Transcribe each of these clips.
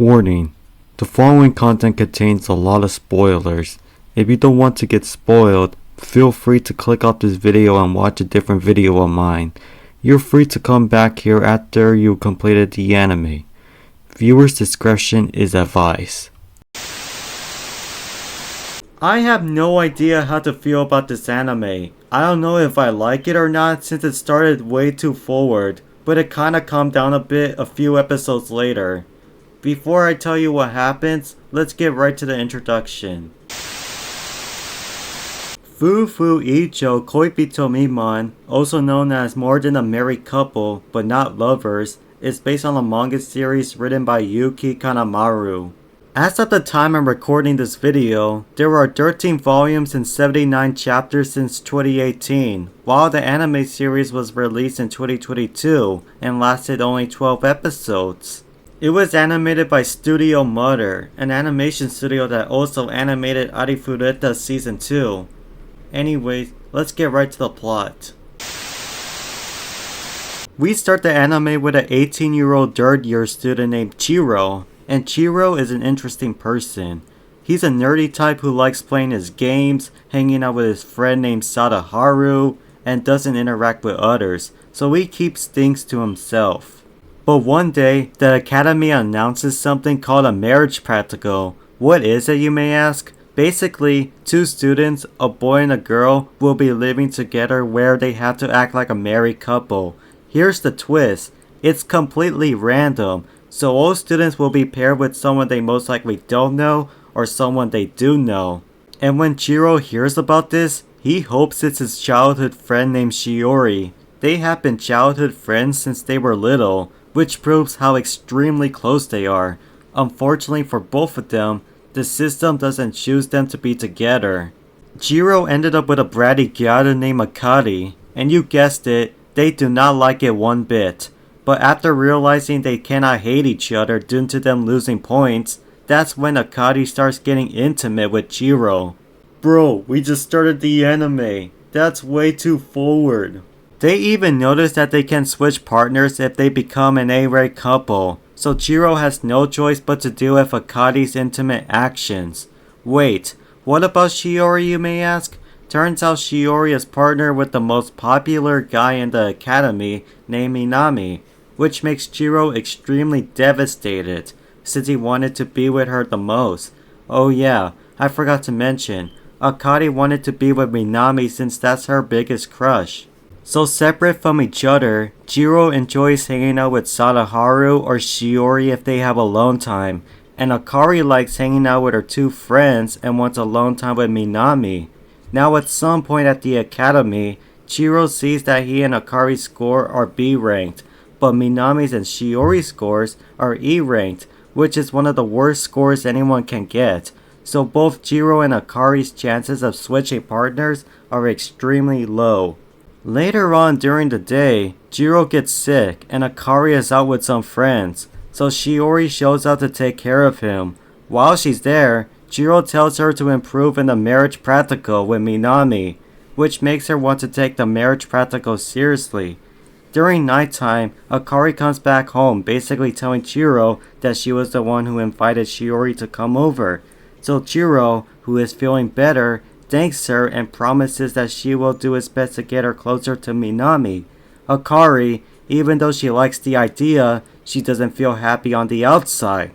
Warning: the following content contains a lot of spoilers. If you don't want to get spoiled, feel free to click off this video and watch a different video of mine. You're free to come back here after you completed the anime. Viewers' discretion is advised. I have no idea how to feel about this anime. I don't know if I like it or not since it started way too forward, but it kinda calmed down a bit a few episodes later. Before I tell you what happens, let's get right to the introduction.夫婦以上 恋人未満, also known as More Than a Married Couple, but not Lovers, is based on a manga series written by Yuki Kanemaru. As of the time I'm recording this video, there are 13 volumes and 79 chapters since 2018, while the anime series was released in 2022 and lasted only 12 episodes. It was animated by Studio Mother, an animation studio that also animated Arifureta Season 2. Anyways, let's get right to the plot. We start the anime with an 18-year-old third-year student named Chiro, and Chiro is an interesting person. He's a nerdy type who likes playing his games, hanging out with his friend named Sadaharu, and doesn't interact with others, so he keeps things to himself. But one day, the academy announces something called a marriage practical. What is it, you may ask? Basically, two students, a boy and a girl, will be living together where they have to act like a married couple. Here's the twist. It's completely random, so all students will be paired with someone they most likely don't know or someone they do know. And when Chiro hears about this, he hopes it's his childhood friend named Shiori. They have been childhood friends since they were little, which proves how extremely close they are. Unfortunately for both of them, the system doesn't choose them to be together. Jiro ended up with a bratty gyata named Akari, and you guessed it, they do not like it one bit. But after realizing they cannot hate each other due to them losing points, that's when Akari starts getting intimate with Jiro. Bro, we just started the anime. That's way too forward. They even notice that they can switch partners if they become an A-rate couple, so Chiro has no choice but to deal with Akari's intimate actions. Wait, what about Shiori, you may ask? Turns out Shiori is partnered with the most popular guy in the academy named Minami, which makes Chiro extremely devastated, since he wanted to be with her the most. Oh yeah, I forgot to mention, Akari wanted to be with Minami since that's her biggest crush. So separate from each other, Jiro enjoys hanging out with Sadaharu or Shiori if they have alone time, and Akari likes hanging out with her two friends and wants alone time with Minami. Now at some point at the academy, Jiro sees that he and Akari's score are B ranked, but Minami's and Shiori's scores are E ranked, which is one of the worst scores anyone can get. So both Jiro and Akari's chances of switching partners are extremely low. Later on during the day, Jiro gets sick and Akari is out with some friends, so Shiori shows up to take care of him. While she's there, Jiro tells her to improve in the marriage practical with Minami, which makes her want to take the marriage practical seriously. During nighttime, Akari comes back home basically telling Jiro that she was the one who invited Shiori to come over. So Jiro, who is feeling better, thanks her and promises that she will do his best to get her closer to Minami. Akari, even though she likes the idea, she doesn't feel happy on the outside.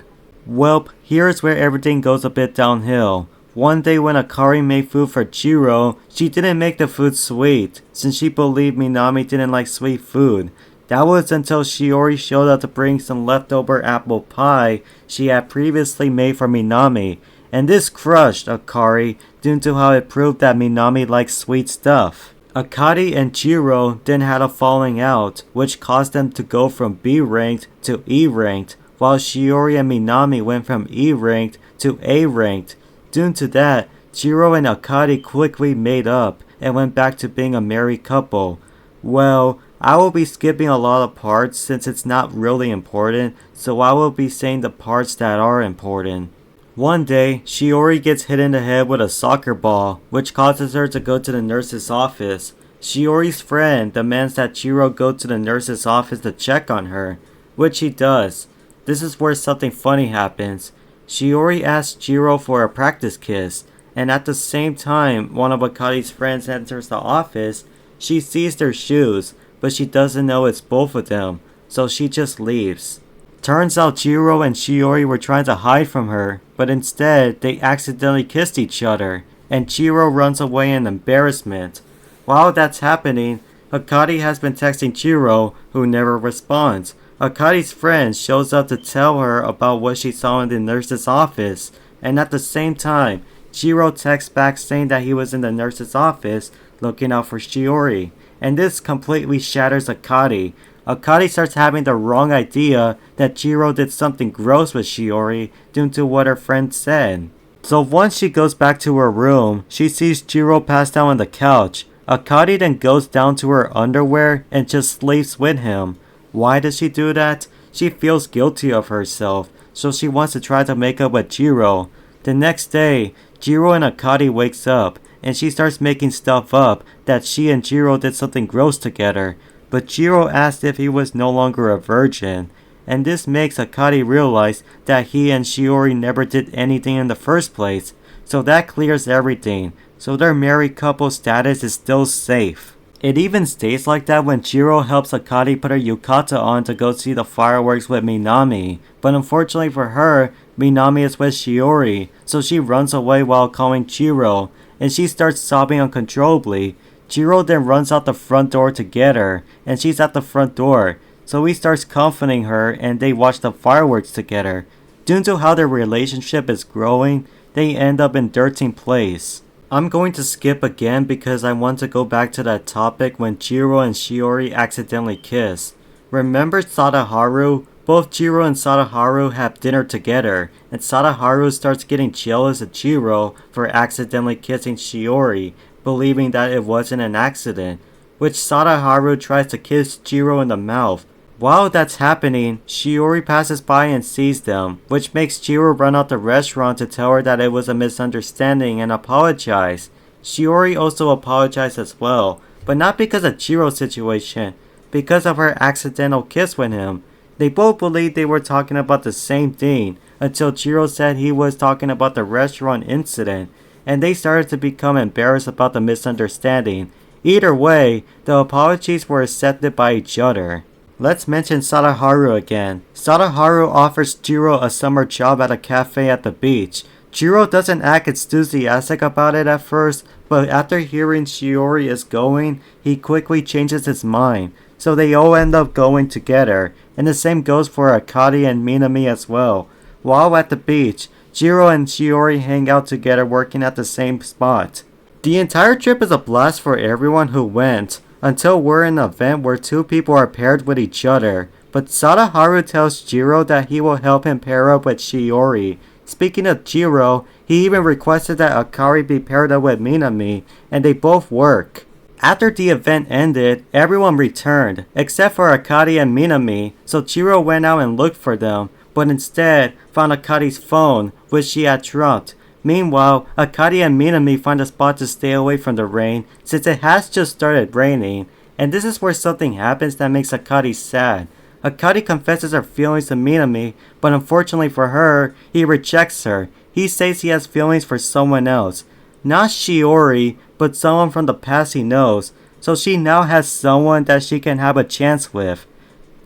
Welp, here's where everything goes a bit downhill. One day when Akari made food for Jiro, she didn't make the food sweet, since she believed Minami didn't like sweet food. That was until Shiori showed up to bring some leftover apple pie she had previously made for Minami, and this crushed Akari due to how it proved that Minami likes sweet stuff. Akari and Jiro then had a falling out, which caused them to go from B ranked to E ranked, while Shiori and Minami went from E ranked to A ranked. Due to that, Jiro and Akari quickly made up and went back to being a married couple. Well, I will be skipping a lot of parts since it's not really important, so I will be saying the parts that are important. One day, Shiori gets hit in the head with a soccer ball, which causes her to go to the nurse's office. Shiori's friend demands that Jiro go to the nurse's office to check on her, which he does. this is where something funny happens. Shiori asks Jiro for a practice kiss, and at the same time one of Akari's friends enters the office. She sees their shoes, but she doesn't know it's both of them, so she just leaves. Turns out Jiro and Shiori were trying to hide from her, but instead they accidentally kissed each other, and Jiro runs away in embarrassment. While that's happening, Akari has been texting Jiro, who never responds. Akari's friend shows up to tell her about what she saw in the nurse's office, and at the same time, Jiro texts back saying that he was in the nurse's office looking out for Shiori, and this completely shatters Akari. Akari starts having the wrong idea that Jiro did something gross with Shiori due to what her friend said. So once she goes back to her room, she sees Jiro passed out on the couch. Akari then goes down to her underwear and just sleeps with him. Why does she do that? She feels guilty of herself, so she wants to try to make up with Jiro. The next day, Jiro and Akari wakes up, and she starts making stuff up that she and Jiro did something gross together. But Jiro asked if he was no longer a virgin, and this makes Akari realize that he and Shiori never did anything in the first place, so that clears everything, so their married couple status is still safe. It even stays like that when Jiro helps Akari put her yukata on to go see the fireworks with Minami, but unfortunately for her, Minami is with Shiori, so she runs away while calling Jiro, and she starts sobbing uncontrollably. Jiro then runs out the front door to get her, and she's at the front door, so he starts comforting her and they watch the fireworks together. Due to how their relationship is growing, they end up in 13th place. I'm going to skip again because I want to go back to that topic when Jiro and Shiori accidentally kiss. Remember Sadaharu? Both Jiro and Sadaharu have dinner together, and Sadaharu starts getting jealous of Jiro for accidentally kissing Shiori, believing that it wasn't an accident, which Sadaharu tries to kiss Jiro in the mouth. While that's happening, Shiori passes by and sees them, which makes Jiro run out the restaurant to tell her that it was a misunderstanding and apologize. Shiori also apologized as well, but not because of Jiro's situation, because of her accidental kiss with him. They both believed they were talking about the same thing, until Jiro said he was talking about the restaurant incident, and they started to become embarrassed about the misunderstanding. Either way, the apologies were accepted by each other. Let's mention Sadaharu again. Sadaharu offers Jiro a summer job at a cafe at the beach. Jiro doesn't act enthusiastic about it at first, but after hearing Shiori is going, he quickly changes his mind. So they all end up going together, and the same goes for Akari and Minami as well. While at the beach, Jiro and Shiori hang out together working at the same spot. The entire trip is a blast for everyone who went, until we're in an event where two people are paired with each other, but Sadaharu tells Jiro that he will help him pair up with Shiori. Speaking of Jiro, he even requested that Akari be paired up with Minami, and they both work. After the event ended, everyone returned, except for Akari and Minami, so Jiro went out and looked for them, but instead found Akari's phone, which she had dropped. Meanwhile, Akari and Minami find a spot to stay away from the rain since it has just started raining, and this is where something happens that makes Akari sad. Akari confesses her feelings to Minami, but unfortunately for her, he rejects her. He says he has feelings for someone else. Not Shiori, but someone from the past he knows, so she now has someone that she can have a chance with.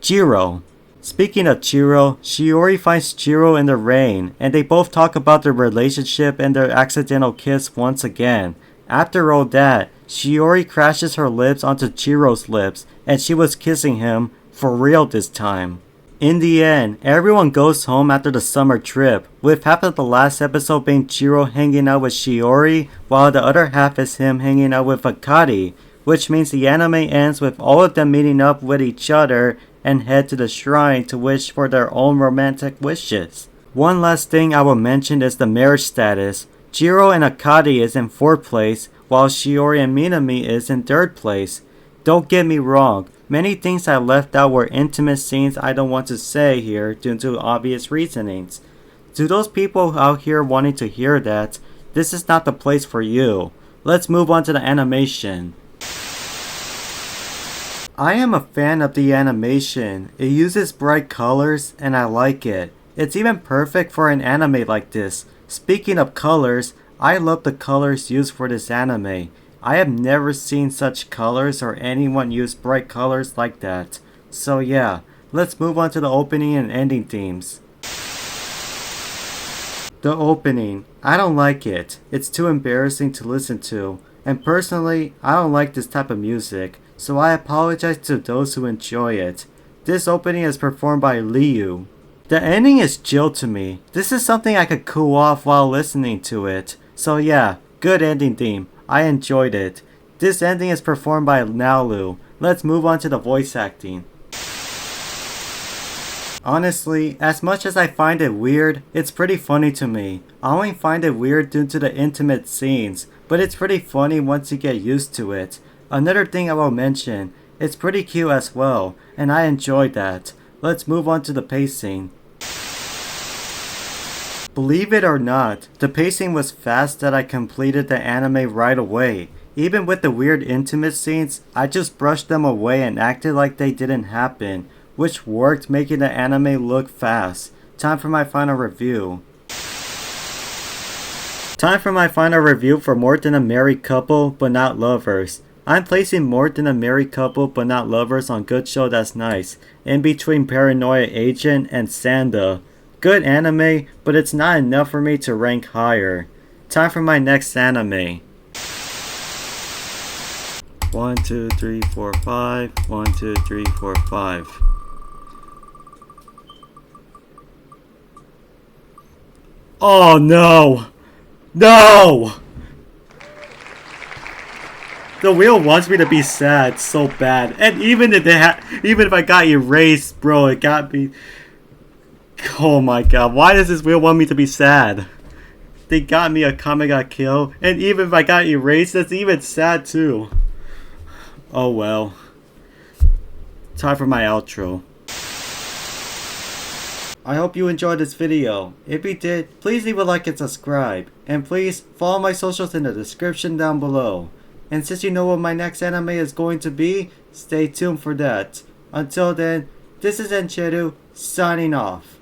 Jiro. Speaking of Jiro, Shiori finds Jiro in the rain, and they both talk about their relationship and their accidental kiss once again. After all that, Shiori crashes her lips onto Jiro's lips, and she was kissing him, for real this time. In the end, everyone goes home after the summer trip, with half of the last episode being Jiro hanging out with Shiori, while the other half is him hanging out with Akari, which means the anime ends with all of them meeting up with each other and head to the shrine to wish for their own romantic wishes. One last thing I will mention is the marriage status. Jiro and Akari is in 4th place, while Shiori and Minami is in 3rd place. Don't get me wrong, many things I left out were intimate scenes I don't want to say here due to obvious reasonings. To those people out here wanting to hear that, this is not the place for you. Let's move on to the animation. I am a fan of the animation. It uses bright colors and I like it. It's even perfect for an anime like this. Speaking of colors, I love the colors used for this anime. I have never seen such colors or anyone use bright colors like that. So yeah, let's move on to the opening and ending themes. The opening. I don't like it. It's too embarrassing to listen to. And personally, I don't like this type of music, so I apologize to those who enjoy it. This opening is performed by Liu. The ending is chill to me. This is something I could cool off while listening to it. So yeah, good ending theme. I enjoyed it. This ending is performed by Naolu. Let's move on to the voice acting. Honestly, as much as I find it weird, it's pretty funny to me. I only find it weird due to the intimate scenes, but it's pretty funny once you get used to it. Another thing I will mention, it's pretty cute as well, and I enjoyed that. Let's move on to the pacing. Believe it or not, the pacing was fast that I completed the anime right away. Even with the weird intimate scenes, I just brushed them away and acted like they didn't happen, which worked, making the anime look fast. Time for my final review. Time for my final review for More Than a Married Couple But Not Lovers. I'm placing More Than a Married Couple But Not Lovers on Good Show That's Nice, in between Paranoia Agent and Sanda. Good anime, but it's not enough for me to rank higher. Time for my next anime. 1, 2, 3, 4, 5. 1, 2, 3, 4, 5. Oh no! No! The wheel wants me to be sad so bad, and even if I got erased, bro, it got me. Oh my god, why does this wheel want me to be sad? They got me a Kame got killed, and even if I got erased, that's even sad too. Oh well. Time for my outro. I hope you enjoyed this video. If you did, please leave a like and subscribe. And please follow my socials in the description down below. And since you know what my next anime is going to be, stay tuned for that. Until then, this is Enjeru, signing off.